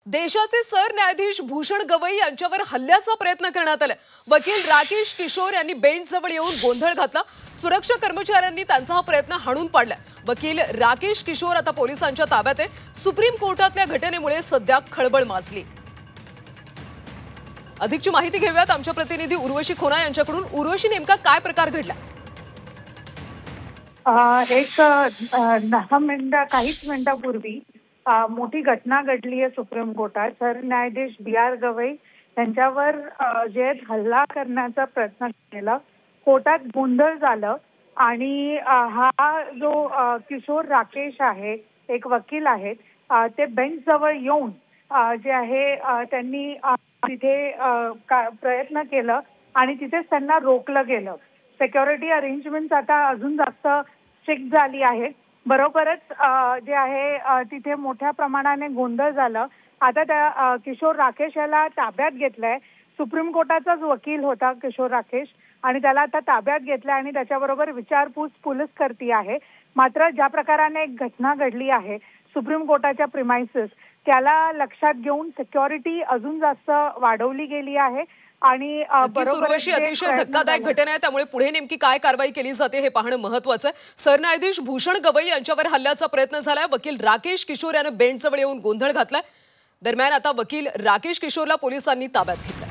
देशाचे सरन्यायाधीश भूषण गवई यांच्यावर हल्ल्याचा प्रयत्न करण्यात आला। वकील राकेश किशोर यांनी बेंचजवळ येऊन गोंधळ घातला। सुरक्षा कर्मचाऱ्यांनी त्यांचा हा प्रयत्न हाणून पाडला। वकील राकेश किशोर आता पोलिसांच्या ताब्यात आहे। सुप्रीम कोर्टातल्या घटनेमुळे सध्या खळबळ माजली। अधिकची माहिती घेऊयात आमच्या प्रतिनिधी उर्वशी खोना यांच्याकडून। उर्वशी, नेमका काय प्रकार घडला? काहीच मिनिटापूर्वी मोठी घटना घडली आहे सुप्रीम कोर्टात। सरन्यायाधीश बी.आर. गवई यांच्यावर जे हल्ला करण्याचा प्रयत्न केला, कोर्टात गोंधळ झालं आणि हा जो किशोर राकेश आहे, एक वकील आहेत, ते बेंच जवळ येऊन जे आहे त्यांनी तिथे प्रयत्न केलं आणि तिथेच त्यांना रोखलं गेलं। सिक्युरिटी अरेंजमेंट्स आता अजून जास्त स्ट्रिक्ट झाली आहेत। बरोबरच जे आहे तिथे मोठ्या प्रमाणाने गोंधळ झालं। आता त्या किशोर राकेश याला ताब्यात घेतलंय। सुप्रीम कोर्टाचाच वकील होता किशोर राकेश आणि त्याला आता ताब्यात घेतलंय आणि त्याच्याबरोबर विचारपूस पोलीस करते आहे। मात्र ज्या प्रकाराने एक घटना घडली आहे सुप्रीम कोर्टाच्या प्रिमाइसेस, त्याला लक्षात घेऊन सिक्युरिटी अजून जास्त वाढवली गेली आहे आणि बरोबरच अतिशय धक्कादायक घटना आहे, त्यामुळे पुढे नेमकी काय कारवाई केली जाते हे पाहणं महत्त्वाचं आहे। सरन्यायाधीश भूषण गवई यांच्यावर हल्ल्याचा प्रयत्न झालाय। वकील राकेश किशोर याने बेंचजवळ येऊन गोंधळ घातलाय। दरम्यान आता वकील राकेश किशोरला पोलिसांनी ताब्यात घेतलं।